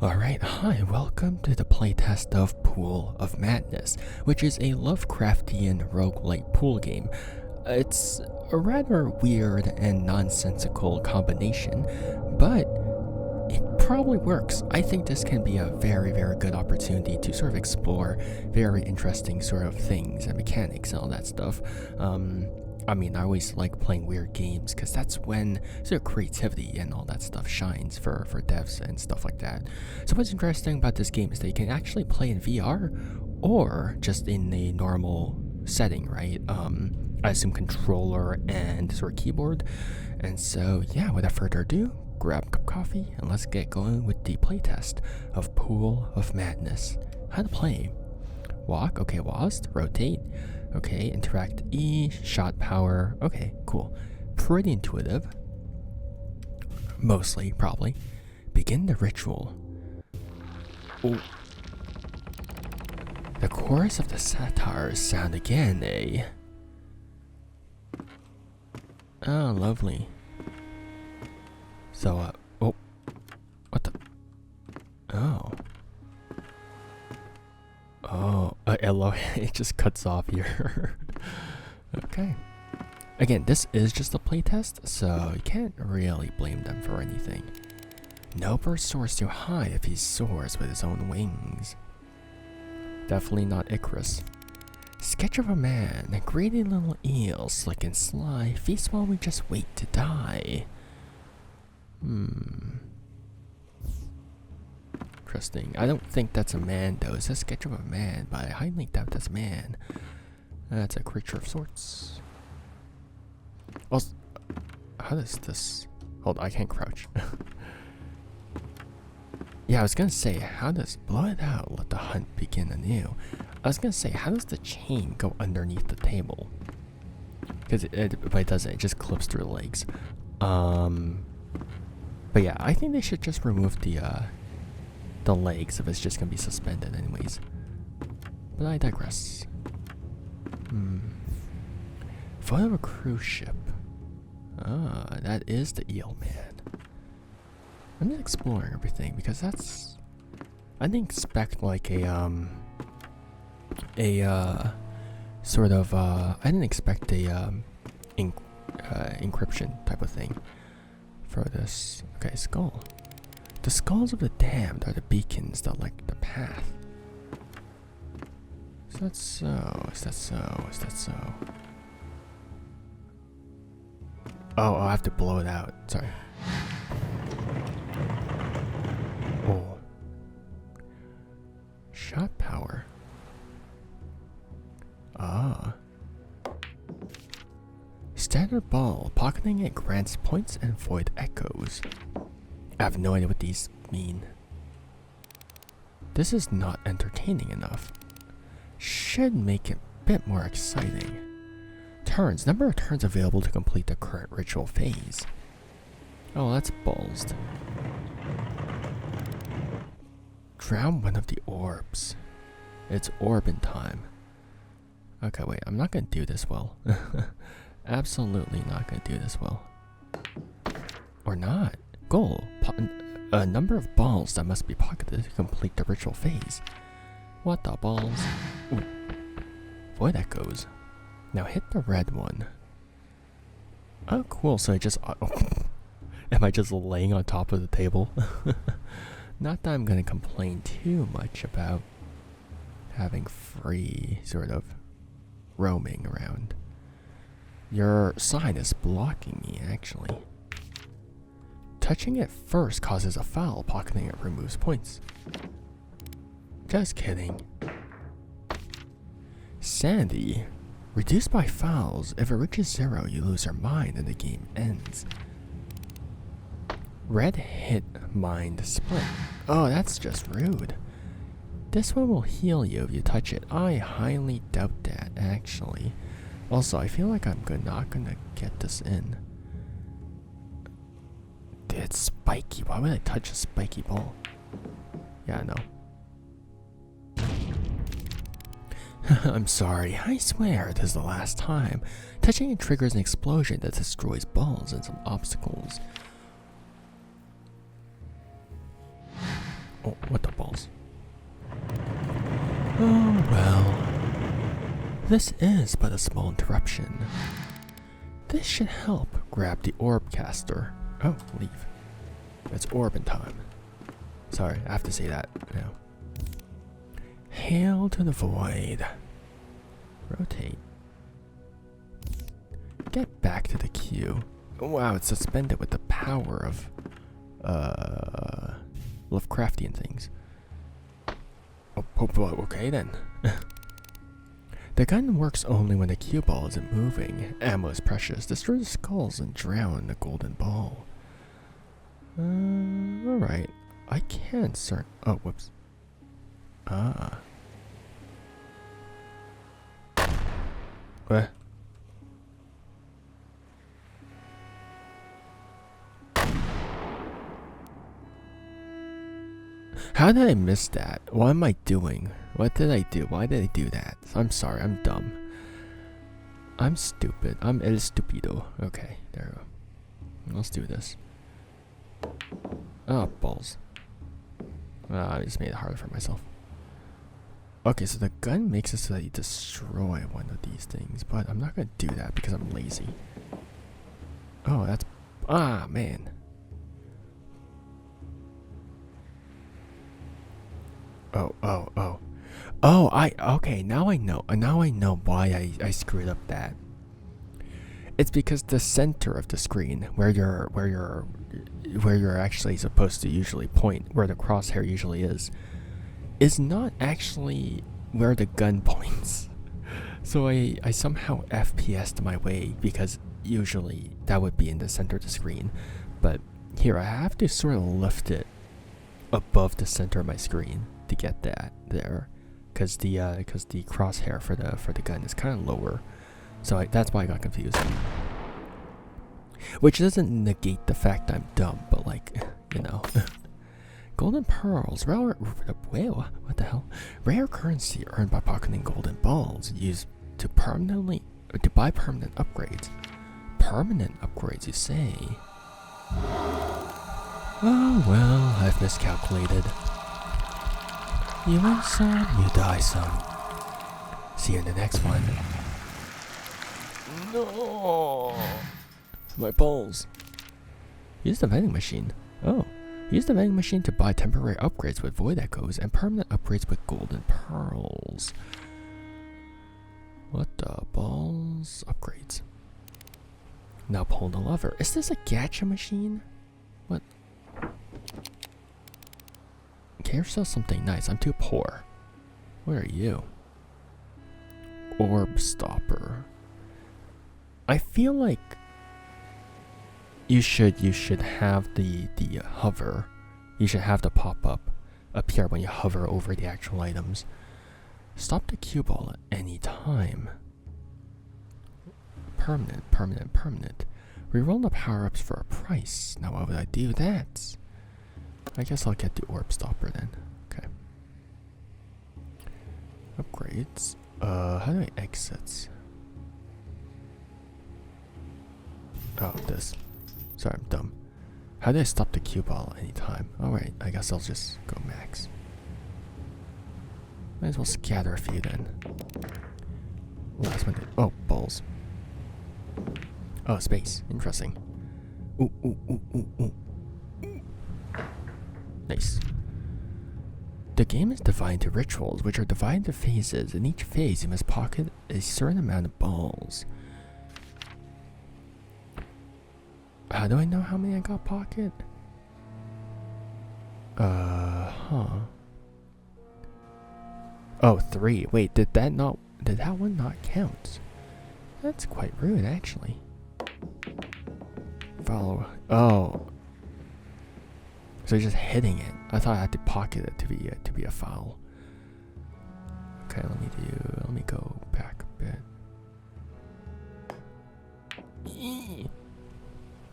Alright, hi, welcome to the playtest of Pool of Madness, which is a Lovecraftian roguelite pool game. It's a rather weird and nonsensical combination, but it probably works. I think this can be a very good opportunity to sort of explore very interesting sort of things and mechanics and all that stuff. I always like playing weird games because that's when sort of creativity and all that stuff shines for devs and stuff like that. So what's interesting about this game is that you can actually play in VR or just in a normal setting, right? I assume controller and sort of keyboard. And so yeah, without further ado, grab a cup of coffee and let's get going with the playtest of Pool of Madness. How to play. Walk, okay, WASD, rotate. Okay, interact E, shot power. Okay, cool. Pretty intuitive. Mostly, probably. Begin the ritual. Oh. The chorus of the satires sound again, eh? Oh, lovely. So, oh. What the? Oh. Oh, hello, it just cuts off here. Okay. Again, this is just a playtest, so you can't really blame them for anything. No bird soars too high if he soars with his own wings. Definitely not Icarus. Sketch of a man, a greedy little eel, slick and sly, feast while we just wait to die. Interesting. I don't think that's a man though. It's a sketch of a man, but I highly doubt that's a man. That's a creature of sorts. Also, how does this... Hold on, I can't crouch. Yeah, I was gonna say, how does... Blow it out, let the hunt begin anew. I was gonna say, how does the chain go underneath the table? Because but it doesn't, it just clips through the legs. But yeah, I think they should just remove the legs if it's just gonna be suspended anyways. But I digress. Photo of a cruise ship. Ah, that is the eel man. I'm just exploring everything because that's... I didn't expect like I didn't expect a encryption type of thing for this. Okay, skull. The skulls of the damned are the beacons that light the path. Is that so? Is that so? Is that so? Oh, I'll have to blow it out. Sorry. Oh. Shot power. Ah. Standard ball. Pocketing it grants points and void echoes. I have no idea what these mean. This is not entertaining enough. Should make it a bit more exciting. Turns. Number of turns available to complete the current ritual phase. Oh, that's ballsed. Drown one of the orbs. It's orbin time. Okay, wait. I'm not going to do this well. Absolutely not going to do this well. Or not. Goal. A number of balls that must be pocketed to complete the ritual phase. What the balls? Ooh. Void echoes. Now hit the red one. Oh, cool. So I just... am I just laying on top of the table? Not that I'm going to complain too much about having free sort of roaming around. Your sign is blocking me, actually. Touching it first causes a foul. Pocketing it removes points. Just kidding. Sandy. Reduced by fouls. If it reaches 0, you lose your mind and the game ends. Red hit mind split. Oh, that's just rude. This one will heal you if you touch it. I highly doubt that, actually. Also, I feel like I'm not gonna get this in. Dude, it's spiky. Why would I touch a spiky ball? Yeah, I know. I'm sorry. I swear this is the last time. Touching it triggers an explosion that destroys balls and some obstacles. Oh, what the balls? Oh, well. This is but a small interruption. This should help. Grab the orb caster. Oh, leave. It's orbin time. Sorry, I have to say that now. Hail to the void. Rotate. Get back to the queue. Wow, it's suspended with the power of Lovecraftian things. Oh, okay then. The gun works only when the cue ball isn't moving. Ammo is precious. Destroy the skulls and drown the golden ball. Alright. I can start. Oh, whoops. Ah. What? How did I miss that? What am I doing? What did I do? Why did I do that? I'm sorry, I'm dumb. I'm stupid. I'm el stupido. Okay, there we go. Let's do this. Oh, balls. I just made it harder for myself. Okay, so the gun makes it so that you destroy one of these things, but I'm not gonna do that because I'm lazy. Oh, that's... Ah, man. Oh, okay, now I know. Now I know why I screwed up that. It's because the center of the screen, where you're actually supposed to usually point, where the crosshair usually is not actually where the gun points. So I somehow FPS'd my way because usually that would be in the center of the screen. But here I have to sort of lift it above the center of my screen to get that there, because the crosshair for the gun is kind of lower, so that's why I got confused. Which doesn't negate the fact I'm dumb, but like, you know. Golden pearls, rare, what the hell? Rare currency earned by pocketing golden balls, used to buy permanent upgrades. Permanent upgrades, you say? Oh well, I've miscalculated. You win some, you die some. See you in the next one. No, my balls. Use the vending machine. Oh, use the vending machine to buy temporary upgrades with void echoes and permanent upgrades with golden pearls. What the balls? Upgrades. Now pull the lever. Is this a gacha machine? What? Get yourself something nice. I'm too poor. What are you? Orb stopper. I feel like you should have the hover. You should have the pop up appear when you hover over the actual items. Stop the cue ball at any time. Permanent. Reroll the power-ups for a price. Now why would I do that? I guess I'll get the orb stopper then. Okay. Upgrades. How do I exit? Oh, this. Sorry, I'm dumb. How do I stop the cue ball anytime? Alright, I guess I'll just go max. Might as well scatter a few then. Last one. Oh, balls. Oh, space. Interesting. Ooh. Nice. The game is divided into rituals, which are divided into phases. In each phase, you must pocket a certain amount of balls. How do I know how many I got pocket? Oh, 3. Wait, did that one not count? That's quite rude, actually. Follow. Oh. So just hitting it. I thought I had to pocket it to be a foul. Okay, let me go back a bit.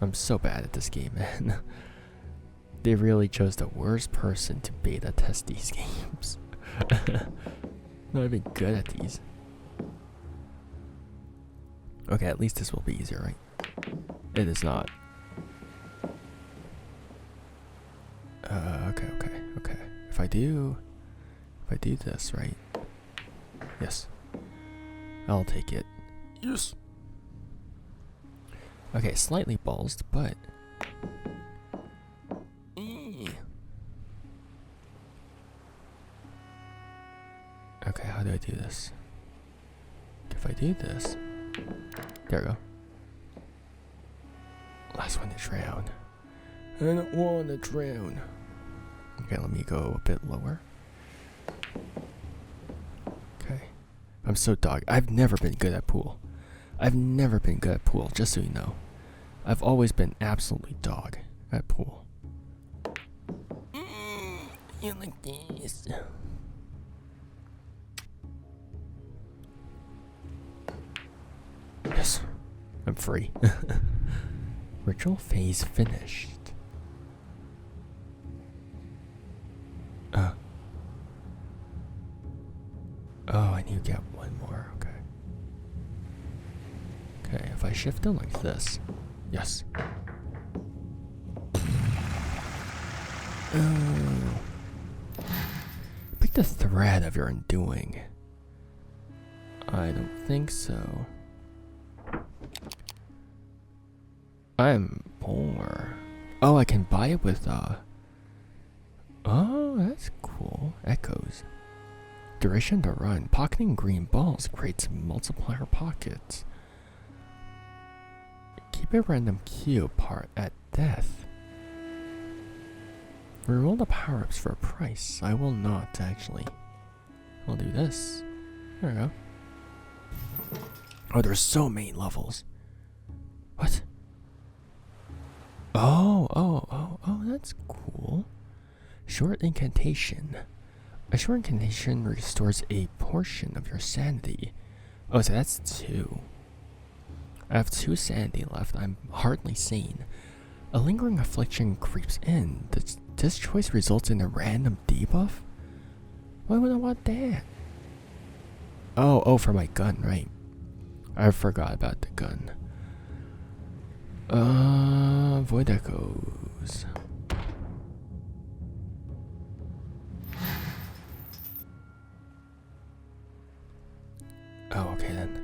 I'm so bad at this game, man. They really chose the worst person to beta test these games. Not even good at these. Okay, at least this will be easier, right? It is not. I do this, right? Yes. I'll take it. Yes. Okay, slightly ballsed, but... Okay, how do I do this? If I do this... There we go. Last one to drown. I don't want to drown. Okay, let me go a bit lower. Okay. I'm so dog. I've never been good at pool. I've never been good at pool, just so you know. I've always been absolutely dog at pool. You like this? Yes. I'm free. Ritual phase finished. Oh, I need to get one more. Okay. Okay, if I shift it like this. Yes. Pick the thread of your undoing. I don't think so. I'm poor. Oh, I can buy it with, Oh, that's cool. Echoes. Duration to run. Pocketing green balls creates multiplier pockets. Keep a random cube part at death. Reroll the power-ups for a price. I will not, actually. I'll do this. There we go. Oh, there's so many levels. What? Oh, that's cool. Short incantation. A short incantation restores a portion of your sanity. Oh, so that's 2. I have 2 sanity left. I'm hardly sane. A lingering affliction creeps in. This choice results in a random debuff? Why would I want that? Oh, for my gun, right. I forgot about the gun. Void echoes. Oh, okay then.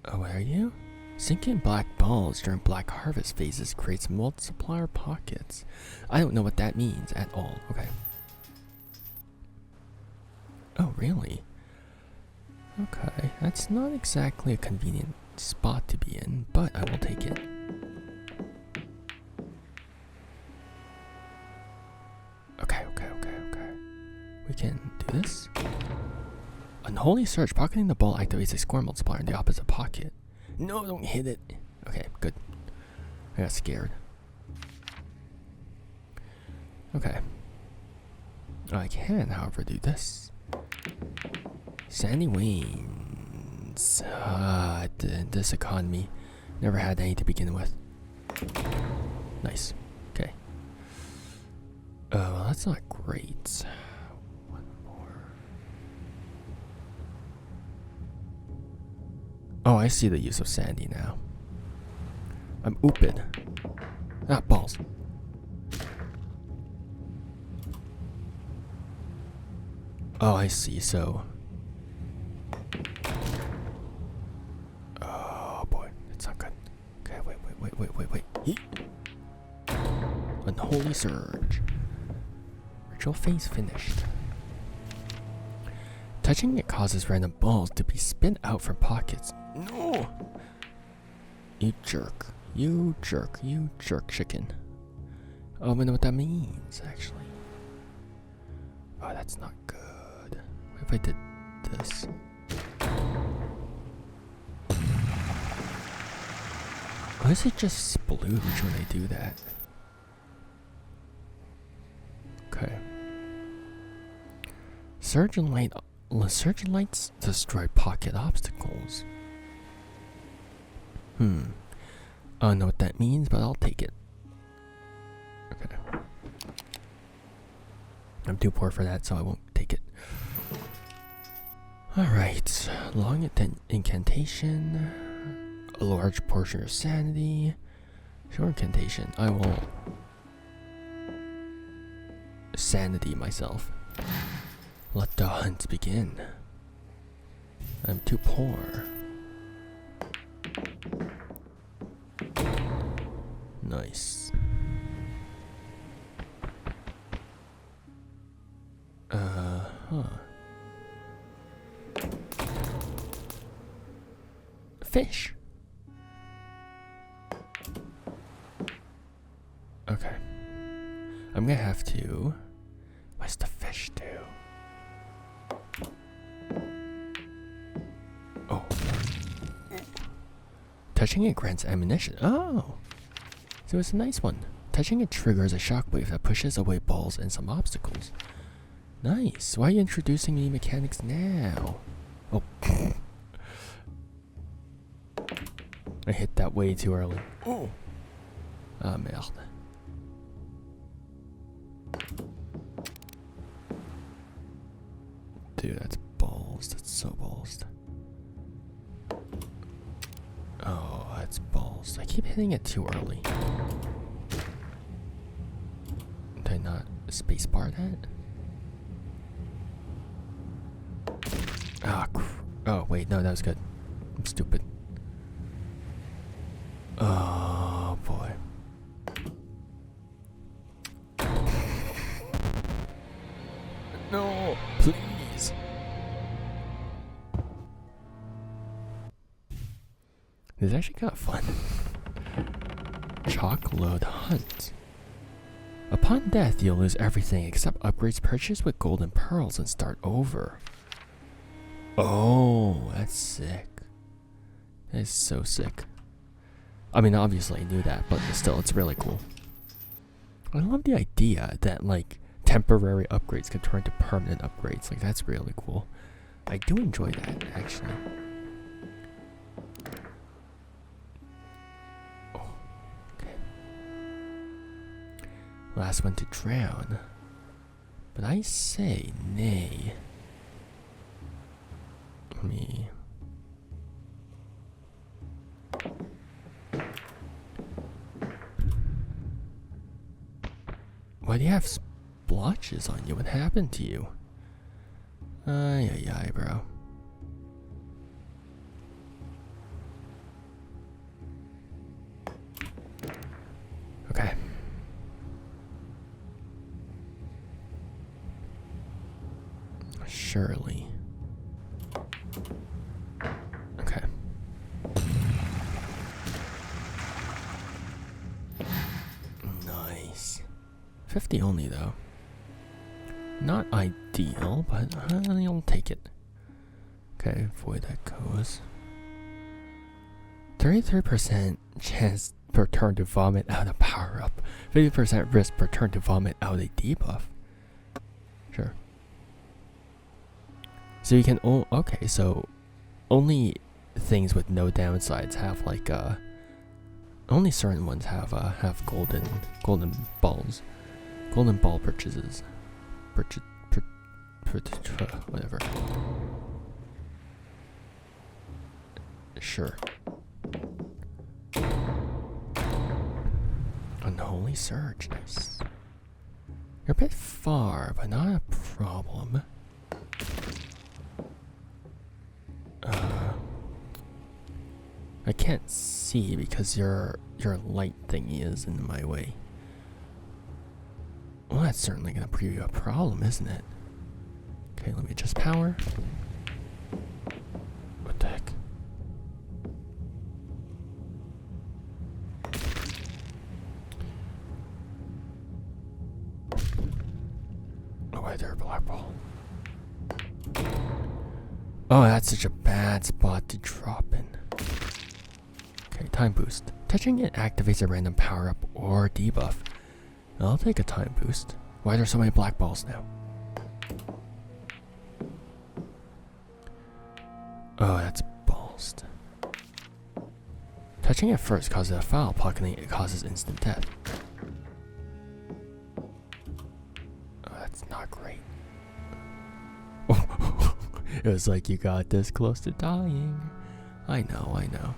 Oh, where are you? Sinking black balls during black harvest phases creates multiplier pockets. I don't know what that means at all. Okay. Oh, really? Okay, that's not exactly a convenient spot to be in, but I will take it. Okay. We can do this. Unholy Surge. Pocketing the ball activates a score multiplier in the opposite pocket. No, don't hit it. Okay, good. I got scared. Okay. I can, however, do this. Sandy wanes. This economy. Never had any to begin with. Nice. Okay. Well, that's not great. One more. Oh, I see the use of Sandy now. I'm ooped. Ah, balls. Oh, I see, so... Oh boy, it's not good. Okay, wait. Yeet. Unholy Surge. Ritual phase finished. Touching it causes random balls to be spit out from pockets. No! You jerk. You jerk chicken. Oh, I know what that means, actually. Oh, that's not good. What if I did this? Why does it just splooge when I do that? Okay. Surge and lights destroy pocket obstacles. I don't know what that means, but I'll take it. Okay. I'm too poor for that, so I won't take it. Alright. Long incantation. A large portion of sanity. Short incantation. I will sanity myself. Let the hunt begin. I'm too poor. Nice. Fish. Okay. I'm gonna have to. What's the fish do? Oh. Touching it grants ammunition. Oh. So it's a nice one. Touching it triggers a shockwave that pushes away balls and some obstacles. Nice. Why are you introducing me mechanics now? Oh. I hit that way too early. Oh. Ah, merde. Dude, that's balls. That's so balls. Oh, that's balls. I keep hitting it too early. Did I not spacebar that? Ah, oh, wait, no, that was good. I'm stupid. Oh, boy. No, please. This is actually kind of fun. Chalk load hunt. Upon death, you'll lose everything except upgrades purchased with golden pearls and start over. Oh, that's sick. That is so sick. I mean, obviously I knew that, but still, it's really cool. I love the idea that, like, temporary upgrades can turn to permanent upgrades. Like, that's really cool. I do enjoy that, actually. Oh, okay. Last one to drown. But I say nay. Me. Why do you have splotches on you? What happened to you? Ay, bro. Okay. Surely. Okay. Nice. 50 only, though. Not ideal, but I'll take it. Okay, avoid that goes. 33% chance per turn to vomit out a power up. 50% risk per turn to vomit out a debuff. Sure. So you can okay, so only things with no downsides have like only certain ones have golden balls. Golden ball purchases. Whatever. Sure. Unholy Surge, nice. You're a bit far, but not a problem. I can't see because your light thingy is in my way. Well, that's certainly gonna prove you a problem, isn't it? Okay, let me adjust power. What the heck? Oh, wait, there, black ball. Oh, that's such a bad spot to drop in. Okay, time boost. Touching it activates a random power up or debuff. I'll take a time boost. Why are there so many black balls now? Oh, that's balls. Touching it first causes a foul, pocketing it causes instant death. Oh, that's not great. It was like you got this close to dying. I know.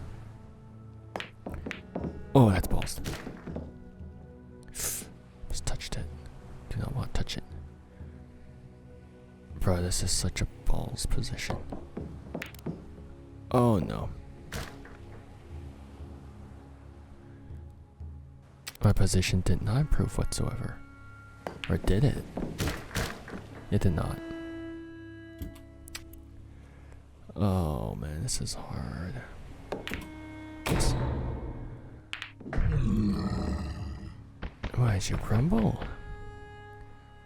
Oh, that's balls. Just touched it. Do not want to touch it. Bro, this is such a balls position. Oh no. My position did not improve whatsoever. Or did it? It did not. Oh man, this is hard. Yes. Why'd you grumble?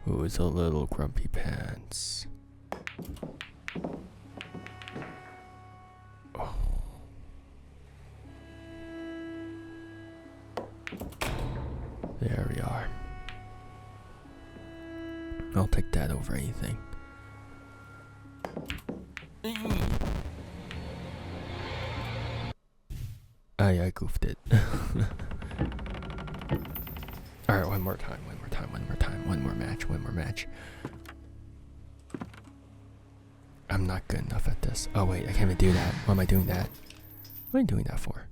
Who's a little grumpy pants? Oh. There we are. I'll take that over anything. I goofed it. Alright, one more time. One more match. I'm not good enough at this. Oh wait, I can't even do that. Why am I doing that? What am I doing that for?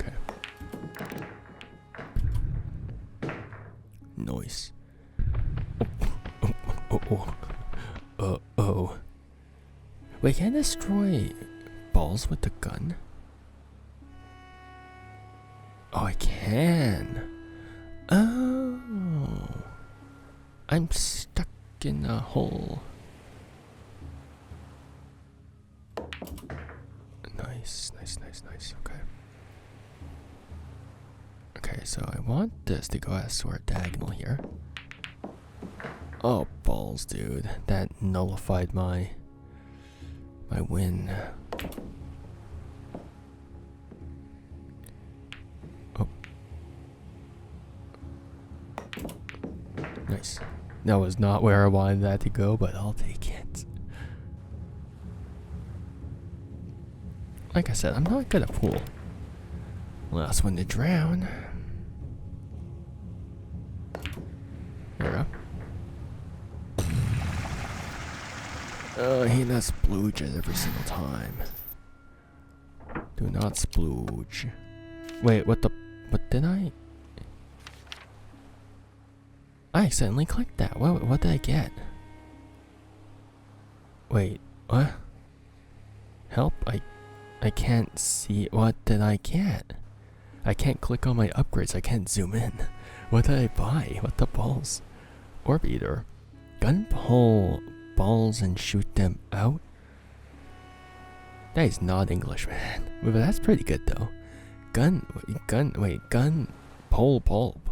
Okay. Noise. Oh. Wait, can I destroy balls with the gun? Oh, I can. Oh. I'm stuck in a hole. Nice. Okay. Okay, so I want this to go as sort of diagonal here. Oh, balls, dude. That nullified my win. Oh. Nice. That was not where I wanted that to go, but I'll take it. Like I said, I'm not good at pool. Last one to drown. There we go. Oh, he does splooges every single time. Do not splooge. Wait, what did I? I accidentally clicked that. What did I get? Wait, what? Help, I can't see. What did I get? I can't click on my upgrades. I can't zoom in. What did I buy? What the balls? Orb eater. Gun pull balls and shoot them out? That is not English, man. But that's pretty good though. Gun pull bulb.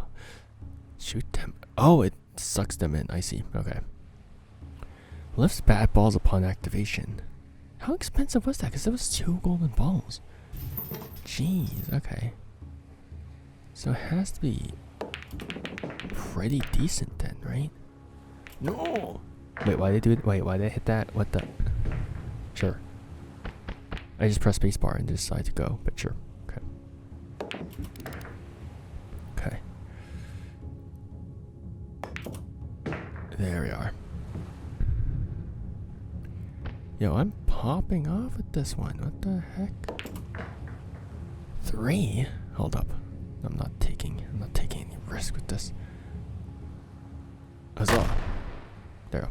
Shoot them. Oh, it sucks them in. I see. Okay. Lifts bad balls upon activation. How expensive was that? Because it was 2 golden balls. Jeez, okay. So it has to be pretty decent then, right? No! Wait, why did they do it? Wait, why did I hit that? What the? Sure. I just pressed spacebar and decided to go, but sure. Okay. Okay. There we are. Yo, I'm popping off at this one. What the heck? 3? Hold up. I'm not taking any risk with this. Huzzah. There we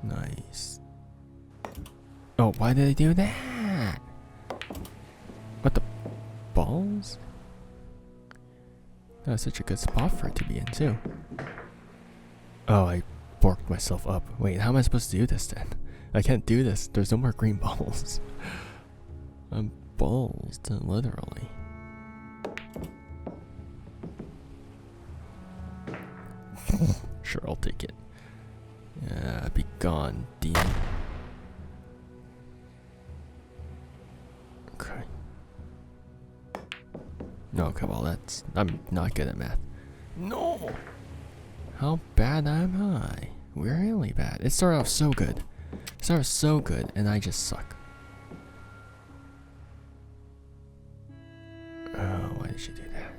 go. Nice. Oh, why did I do that? What the balls? That was such a good spot for it to be in too. Oh, I borked myself up. Wait, how am I supposed to do this then? I can't do this. There's no more green balls. I'm balls, literally. Sure, I'll take it. Yeah, be gone, demon. Okay. No, come on, I'm not good at math. No! How bad am I? Really bad. It started off so good. And I just suck. Oh, why did you do that?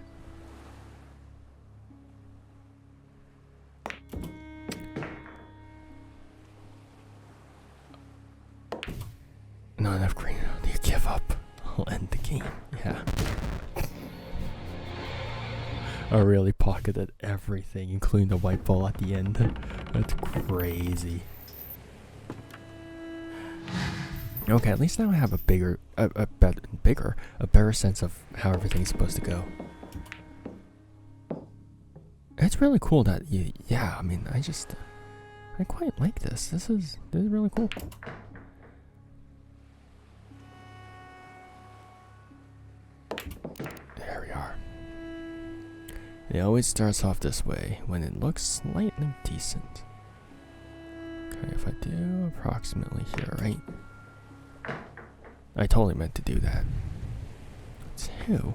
Not enough green. You give up. I'll end the game. Yeah. I really pocketed everything, including the white ball at the end. That's crazy. Okay, at least now I have a better sense of how everything's supposed to go. It's really cool that I mean, I quite like this. This is really cool. There we are. It always starts off this way when it looks slightly decent. Okay, if I do approximately here, right? I totally meant to do that. 2.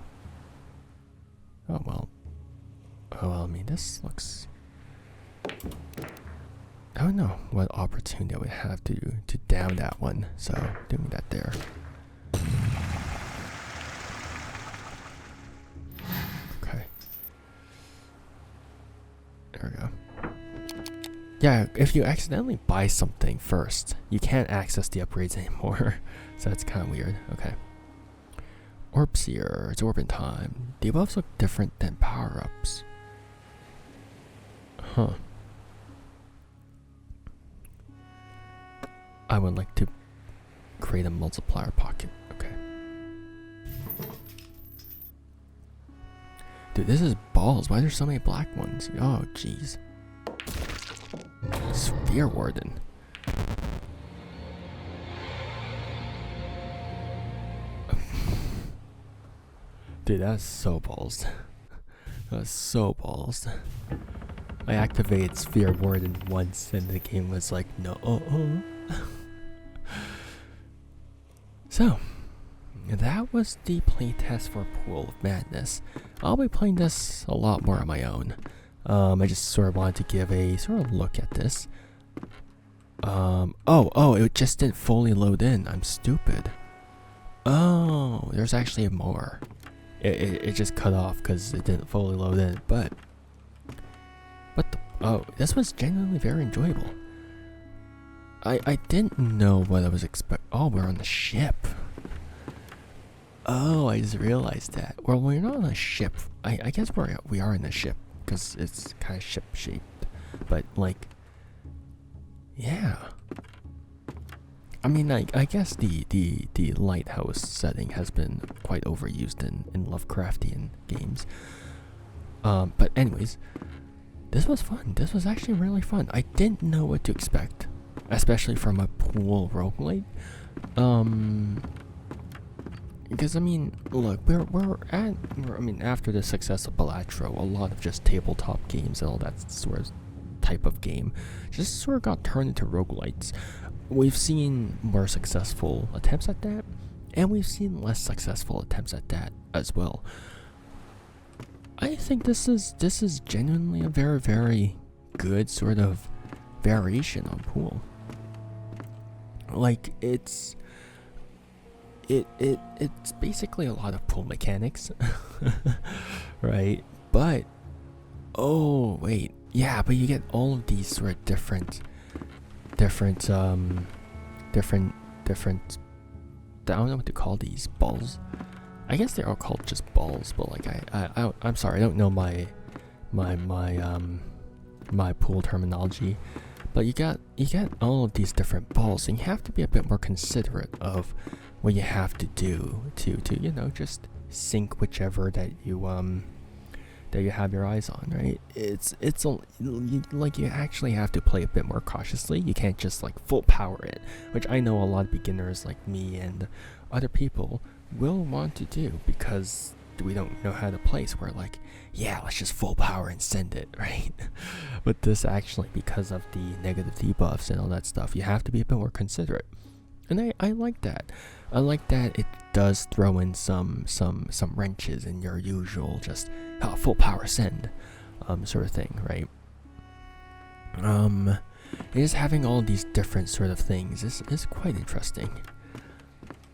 Oh well. Oh well, I mean, this looks... I don't know what opportunity I would have to down that one, so doing that there. Okay. There we go. Yeah, if you accidentally buy something first, you can't access the upgrades anymore. So that's kind of weird. Okay. Orbs here. It's orb in time. Debuffs look different than power-ups. Huh. I would like to create a multiplier pocket. Okay. Dude, this is balls. Why are there so many black ones? Oh, jeez. Sphere Warden. Dude, that's so balls. That's so balls. I activated Sphere Warden once and the game was like, no. So, that was the playtest for Pool of Madness. I'll be playing this a lot more on my own. I just sort of wanted to give a sort of look at this. Oh, it just didn't fully load in. I'm stupid. Oh, there's actually more. It just cut off because it didn't fully load in, but oh, this was genuinely very enjoyable. I didn't know what I was expecting. Oh, we're on the ship. Oh, I just realized that. Well, we're not on a ship. I guess we are in a ship because it's kind of ship shaped, but like, yeah. I mean, I guess the lighthouse setting has been quite overused in Lovecraftian games. But anyways, this was fun. This was actually really fun. I didn't know what to expect, especially from a pool roguelite. Because I mean, look, after the success of Balatro, a lot of just tabletop games and all that sort of type of game just sort of got turned into roguelites. We've seen more successful attempts at that, and we've seen less successful attempts at that as well. I think this is genuinely a very, very good sort of variation on pool. Like, it's basically a lot of pool mechanics, right? But oh wait, yeah, but you get all of these sort of different I don't know what to call these balls. I guess they're all called just balls, but like I'm sorry, I don't know my pool terminology. But you get all of these different balls, and you have to be a bit more considerate of what you have to do to just sink whichever that you have your eyes on, right? Like you actually have to play a bit more cautiously. You can't just like full power it, which I know a lot of beginners like me and other people will want to do because we don't know how to play. So we're like, yeah, let's just full power and send it, right? But this actually, because of the negative debuffs and all that stuff, you have to be a bit more considerate. And I like that. I like that it does throw in some wrenches in your usual just full power send sort of thing, right? Just having all these different sort of things is quite interesting.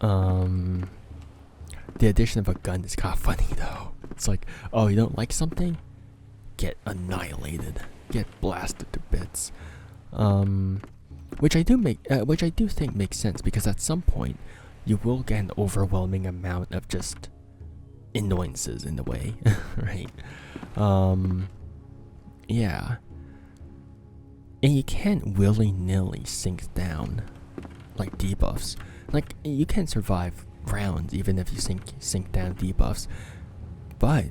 The addition of a gun is kind of funny though. It's like, oh, you don't like something? Get annihilated. Get blasted to bits. Which I do think makes sense, because at some point you will get an overwhelming amount of just annoyances in a way, right? Yeah. And you can't willy-nilly sink down like debuffs. Like, you can survive rounds even if you sink down debuffs. But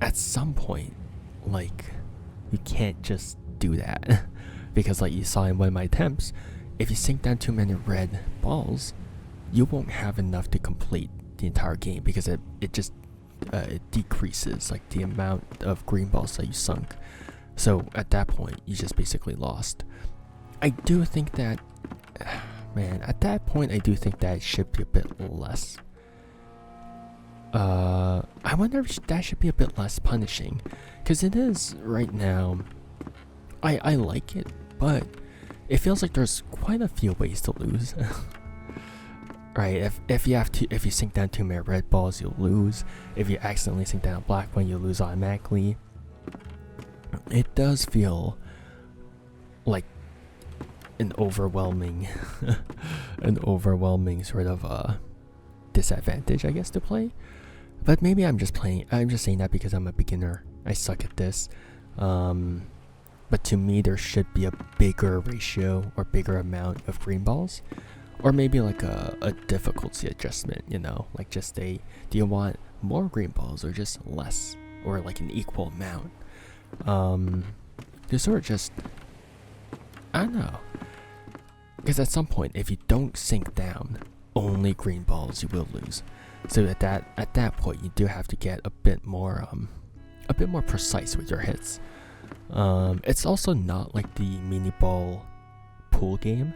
at some point, like, you can't just do that. Because like you saw in one of my attempts, if you sink down too many red balls, you won't have enough to complete the entire game, because it just it decreases like the amount of green balls that you sunk. So at that point, you just basically lost. I do think that, man, at that point, I do think that it should be a bit less. I wonder if that should be a bit less punishing, because it is right now. I like it, but it feels like there's quite a few ways to lose. Right, if you sink down too many red balls, you'll lose. If you accidentally sink down a black one, you'll lose automatically. It does feel like an overwhelming sort of disadvantage, I guess, to play. But maybe I'm just saying that because I'm a beginner. I suck at this. But to me, there should be a bigger ratio or bigger amount of green balls. Or maybe like a difficulty adjustment, you know? Like just do you want more green balls or just less? Or like an equal amount? To sort of just, I don't know. Because at some point, if you don't sink down only green balls, you will lose. So at that point, you do have to get a bit more precise with your hits. It's also not like the mini ball pool game.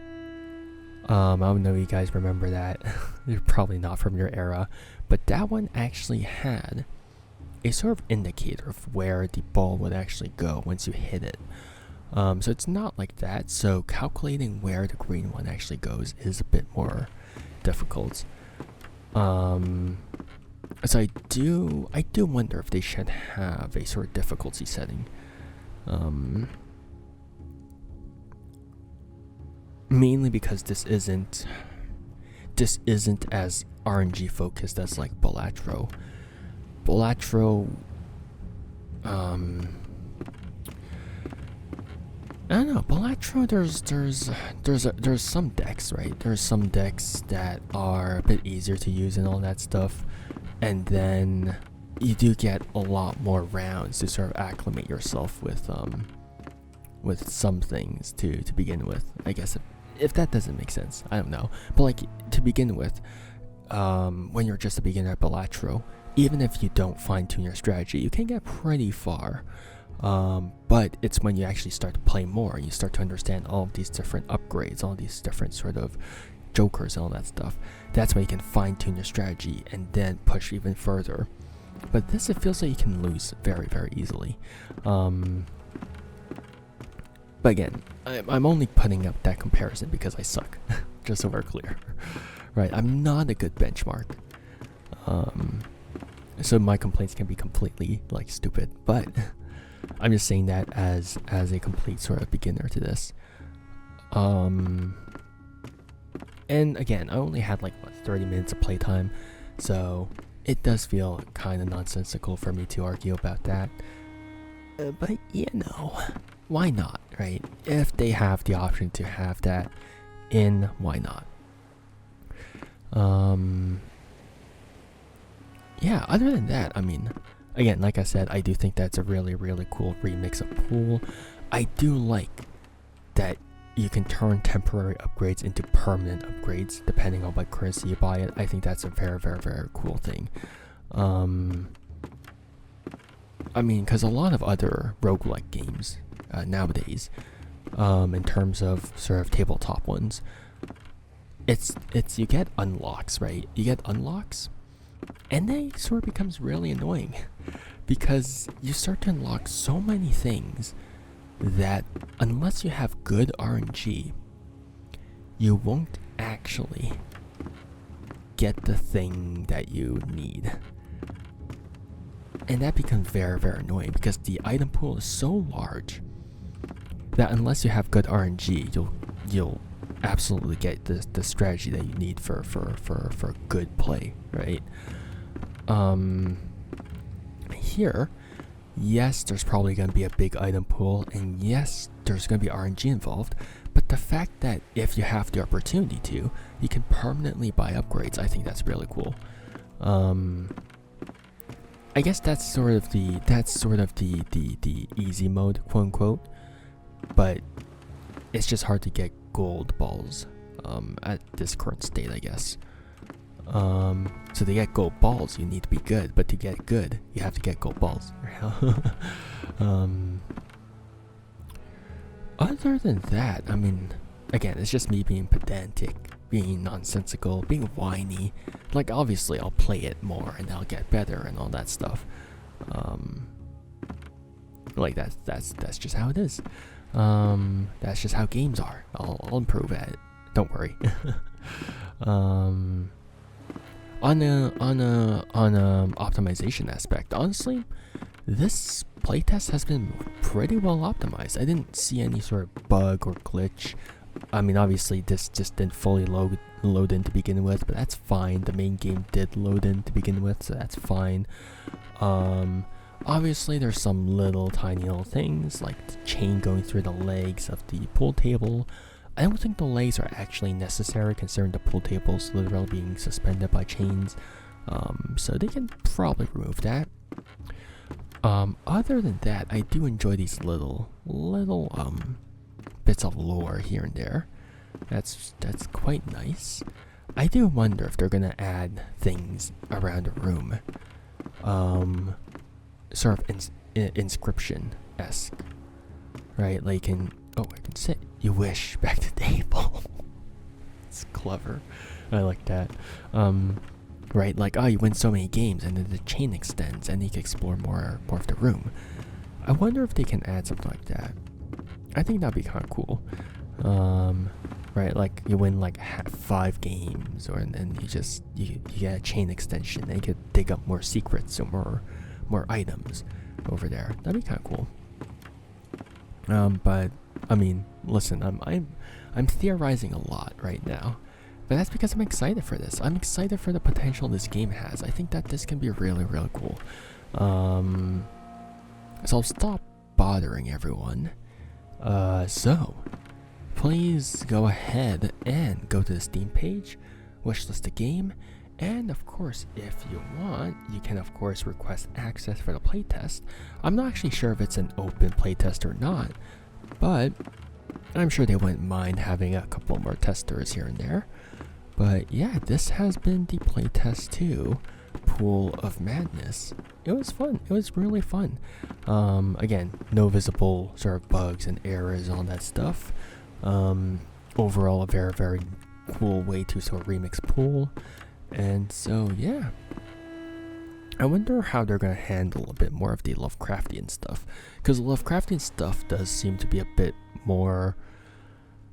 I don't know if you guys remember that. You're probably not from your era, but that one actually had a sort of indicator of where the ball would actually go once you hit it. So it's not like that. So calculating where the green one actually goes is a bit more difficult. So I do wonder if they should have a sort of difficulty setting. Mainly because this isn't as RNG focused as like Balatro. I don't know. Balatro, there's some decks, right? There's some decks that are a bit easier to use and all that stuff, and then you do get a lot more rounds to sort of acclimate yourself with some things to begin with. I guess if that doesn't make sense, I don't know. But like to begin with, when you're just a beginner at Balatro, even if you don't fine-tune your strategy, you can get pretty far. But it's when you actually start to play more and you start to understand all of these different upgrades, all these different sort of jokers and all that stuff. That's when you can fine-tune your strategy and then push even further. But this, it feels like you can lose very, very easily. But again, I'm only putting up that comparison because I suck. Just so we're clear. Right, I'm not a good benchmark. So my complaints can be completely like stupid, but I'm just saying that as a complete sort of beginner to this. And again, I only had like 30 minutes of playtime, so it does feel kind of nonsensical for me to argue about that. But you know, why not, right? If they have the option to have that in, why not? Yeah, other than that, I mean, again, like I said, I do think that's a really, really cool remix of Pool. I do like that you can turn temporary upgrades into permanent upgrades depending on what currency you buy it. I think that's a very, very, very cool thing. I mean, because a lot of other roguelike games nowadays, in terms of sort of tabletop ones, it's you get unlocks, right? You get unlocks, and then it sort of becomes really annoying because you start to unlock so many things that unless you have good RNG, you won't actually get the thing that you need. And that becomes very, very annoying because the item pool is so large that unless you have good RNG, you'll absolutely get the strategy that you need for good play, right? here, yes, there's probably going to be a big item pool, and yes, there's going to be RNG involved, but the fact that if you have the opportunity to, you can permanently buy upgrades, I think that's really cool. I guess that's sort of the easy mode, quote unquote, but it's just hard to get gold balls at this current state, I guess. So to get gold balls, you need to be good, but to get good, you have to get gold balls. Other than that, I mean, again, it's just me being pedantic, being nonsensical, being whiny. Like, obviously, I'll play it more and I'll get better and all that stuff. Like that's just how it is. That's just how games are. I'll improve at it. Don't worry. On a optimization aspect, honestly, this playtest has been pretty well optimized. I didn't see any sort of bug or glitch. I mean, obviously this just didn't fully load in to begin with, but that's fine. The main game did load in to begin with, so that's fine. Obviously there's some little tiny little things like the chain going through the legs of the pool table. I don't think the legs are actually necessary considering the pool table is literally being suspended by chains. So they can probably remove that. Other than that, I do enjoy these little bits of lore here and there. That's quite nice. I do wonder if they're gonna add things around the room, sort of inscription-esque, right? Like I can sit. You wish back to table. It's clever. I like that. Right? Like, you win so many games, and then the chain extends, and you can explore more of the room. I wonder if they can add something like that. I think that'd be kind of cool. Right? Like you win like 5 games, and then you get a chain extension, and you could dig up more secrets or more items over there. That'd be kind of cool. But I mean, listen, I'm theorizing a lot right now, but that's because I'm excited for this. I'm excited for the potential this game has. I think that this can be really, really cool. So I'll stop bothering everyone. So please go ahead and go to the Steam page, wishlist the game, and of course, if you want, you can of course request access for the playtest. I'm not actually sure if it's an open playtest or not, but I'm sure they wouldn't mind having a couple more testers here and there. But yeah, this has been the playtest 2, Pool of Madness. It was fun. It was really fun. Again, no visible sort of bugs and errors, all that stuff. Overall, a very, very cool way to sort of remix Pool. And so, yeah. I wonder how they're going to handle a bit more of the Lovecraftian stuff. Because Lovecraftian stuff does seem to be a bit more,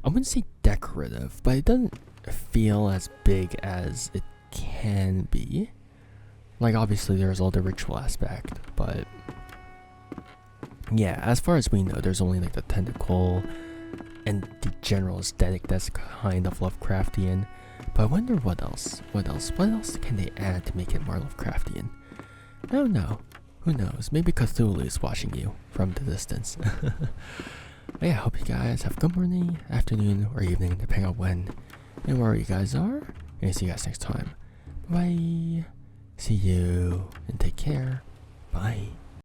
I wouldn't say decorative, but it doesn't feel as big as it can be. Like, obviously there's all the ritual aspect, but yeah, as far as we know, there's only like the tentacle and the general aesthetic that's kind of Lovecraftian. But I wonder what else can they add to make it more Lovecraftian? I don't know. Who knows? Maybe Cthulhu is watching you from the distance. But yeah, I hope you guys have a good morning, afternoon, or evening, depending on when and where you guys are. And see you guys next time. Bye. See you and take care. Bye.